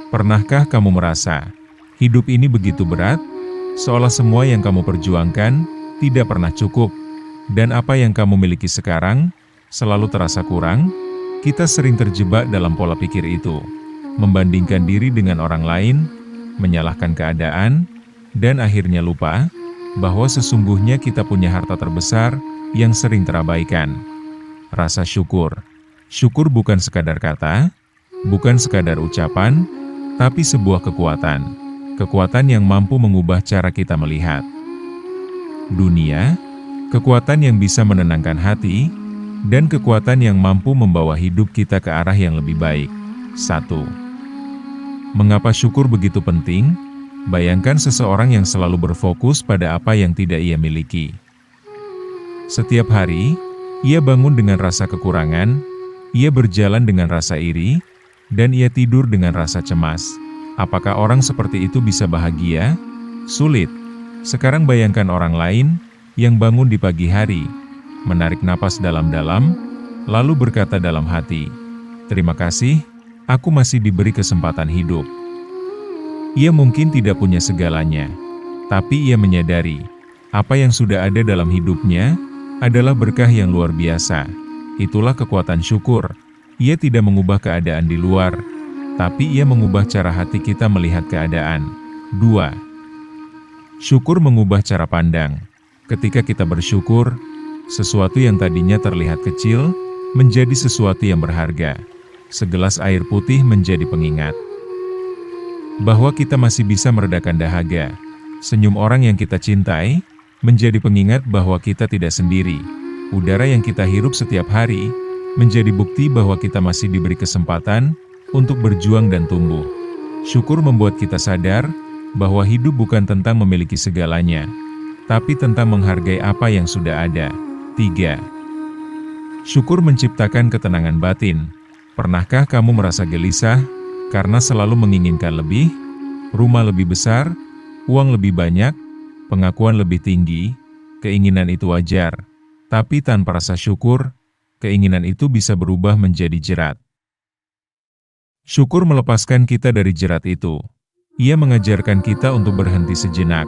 Pernahkah kamu merasa hidup ini begitu berat, seolah semua yang kamu perjuangkan tidak pernah cukup, dan apa yang kamu miliki sekarang selalu terasa kurang? Kita sering terjebak dalam pola pikir itu, membandingkan diri dengan orang lain, menyalahkan keadaan, dan akhirnya lupa bahwa sesungguhnya kita punya harta terbesar yang sering terabaikan. Rasa syukur. Syukur bukan sekadar kata, bukan sekadar ucapan, tapi sebuah kekuatan. Kekuatan yang mampu mengubah cara kita melihat dunia, kekuatan yang bisa menenangkan hati, dan kekuatan yang mampu membawa hidup kita ke arah yang lebih baik. 1. Mengapa syukur begitu penting? Bayangkan seseorang yang selalu berfokus pada apa yang tidak ia miliki. Setiap hari, ia bangun dengan rasa kekurangan, ia berjalan dengan rasa iri, dan ia tidur dengan rasa cemas. Apakah orang seperti itu bisa bahagia? Sulit. Sekarang bayangkan orang lain yang bangun di pagi hari, menarik napas dalam-dalam, lalu berkata dalam hati, "Terima kasih, aku masih diberi kesempatan hidup." Ia mungkin tidak punya segalanya, tapi ia menyadari, apa yang sudah ada dalam hidupnya adalah berkah yang luar biasa. Itulah kekuatan syukur. Ia tidak mengubah keadaan di luar, tapi ia mengubah cara hati kita melihat keadaan. 2. Syukur mengubah cara pandang. Ketika kita bersyukur, sesuatu yang tadinya terlihat kecil, menjadi sesuatu yang berharga. Segelas air putih menjadi pengingat bahwa kita masih bisa meredakan dahaga. Senyum orang yang kita cintai, menjadi pengingat bahwa kita tidak sendiri. Udara yang kita hirup setiap hari, menjadi bukti bahwa kita masih diberi kesempatan untuk berjuang dan tumbuh. Syukur membuat kita sadar bahwa hidup bukan tentang memiliki segalanya, tapi tentang menghargai apa yang sudah ada. 3. Syukur menciptakan ketenangan batin. Pernahkah kamu merasa gelisah karena selalu menginginkan lebih? Rumah lebih besar, uang lebih banyak, pengakuan lebih tinggi? Keinginan itu wajar, tapi tanpa rasa syukur, keinginan itu bisa berubah menjadi jerat. Syukur melepaskan kita dari jerat itu. Ia mengajarkan kita untuk berhenti sejenak,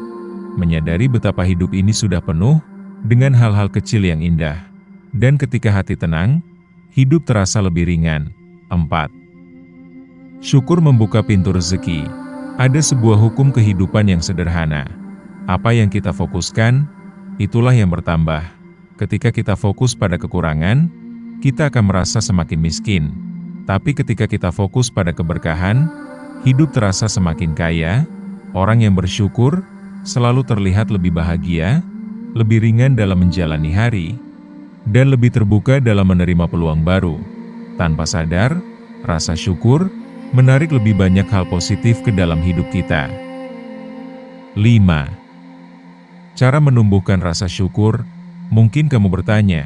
menyadari betapa hidup ini sudah penuh dengan hal-hal kecil yang indah. Dan ketika hati tenang, hidup terasa lebih ringan. 4. Syukur membuka pintu rezeki. Ada sebuah hukum kehidupan yang sederhana. Apa yang kita fokuskan, itulah yang bertambah. Ketika kita fokus pada kekurangan, kita akan merasa semakin miskin. Tapi ketika kita fokus pada keberkahan, hidup terasa semakin kaya. Orang yang bersyukur selalu terlihat lebih bahagia, lebih ringan dalam menjalani hari, dan lebih terbuka dalam menerima peluang baru. Tanpa sadar, rasa syukur menarik lebih banyak hal positif ke dalam hidup kita. 5. Cara menumbuhkan rasa syukur. Mungkin kamu bertanya,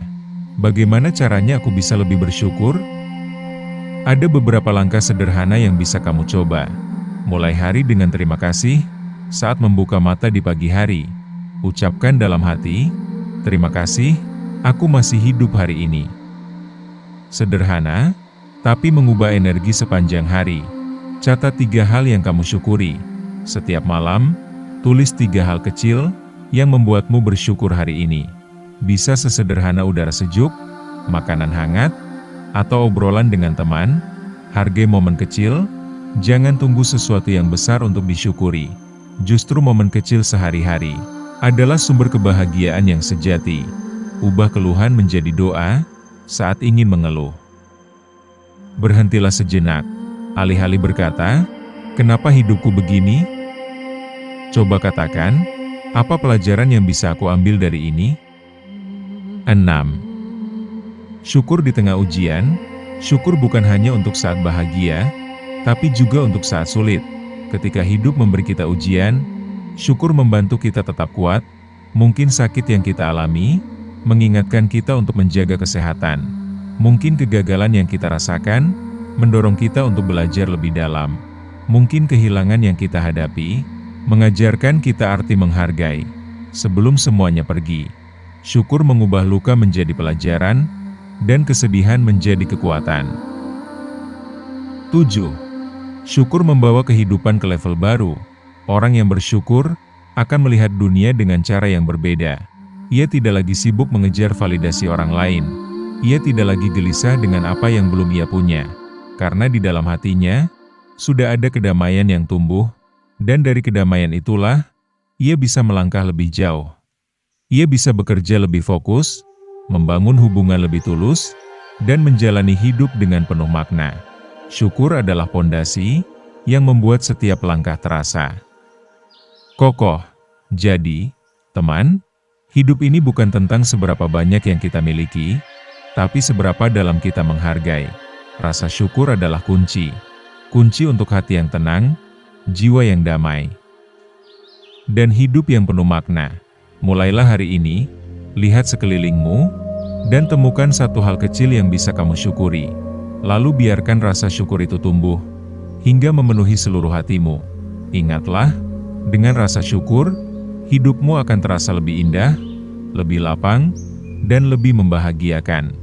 bagaimana caranya aku bisa lebih bersyukur? Ada beberapa langkah sederhana yang bisa kamu coba. Mulai hari dengan terima kasih. Saat membuka mata di pagi hari, ucapkan dalam hati, "Terima kasih, aku masih hidup hari ini." Sederhana, tapi mengubah energi sepanjang hari. Catat 3 hal yang kamu syukuri. Setiap malam, tulis 3 hal kecil yang membuatmu bersyukur hari ini. Bisa sesederhana udara sejuk, makanan hangat, atau obrolan dengan teman. Hargai momen kecil, jangan tunggu sesuatu yang besar untuk disyukuri. Justru momen kecil sehari-hari adalah sumber kebahagiaan yang sejati. Ubah keluhan menjadi doa saat ingin mengeluh. Berhentilah sejenak. Alih-alih berkata, "Kenapa hidupku begini?" Coba katakan, "Apa pelajaran yang bisa aku ambil dari ini?" 6. Syukur di tengah ujian. Syukur bukan hanya untuk saat bahagia, tapi juga untuk saat sulit. Ketika hidup memberi kita ujian, syukur membantu kita tetap kuat. Mungkin sakit yang kita alami mengingatkan kita untuk menjaga kesehatan. Mungkin kegagalan yang kita rasakan mendorong kita untuk belajar lebih dalam. Mungkin kehilangan yang kita hadapi mengajarkan kita arti menghargai. Sebelum semuanya pergi, syukur mengubah luka menjadi pelajaran, dan kesedihan menjadi kekuatan. 7. Syukur membawa kehidupan ke level baru. Orang yang bersyukur akan melihat dunia dengan cara yang berbeda. Ia tidak lagi sibuk mengejar validasi orang lain. Ia tidak lagi gelisah dengan apa yang belum ia punya. Karena di dalam hatinya, sudah ada kedamaian yang tumbuh, dan dari kedamaian itulah, ia bisa melangkah lebih jauh. Ia bisa bekerja lebih fokus, membangun hubungan lebih tulus, dan menjalani hidup dengan penuh makna. Syukur adalah pondasi yang membuat setiap langkah terasa kokoh. Jadi, teman, hidup ini bukan tentang seberapa banyak yang kita miliki, tapi seberapa dalam kita menghargai. Rasa syukur adalah kunci untuk hati yang tenang, jiwa yang damai, dan hidup yang penuh makna. Mulailah hari ini, lihat sekelilingmu, dan temukan satu hal kecil yang bisa kamu syukuri. Lalu biarkan rasa syukur itu tumbuh, hingga memenuhi seluruh hatimu. Ingatlah, dengan rasa syukur, hidupmu akan terasa lebih indah, lebih lapang, dan lebih membahagiakan.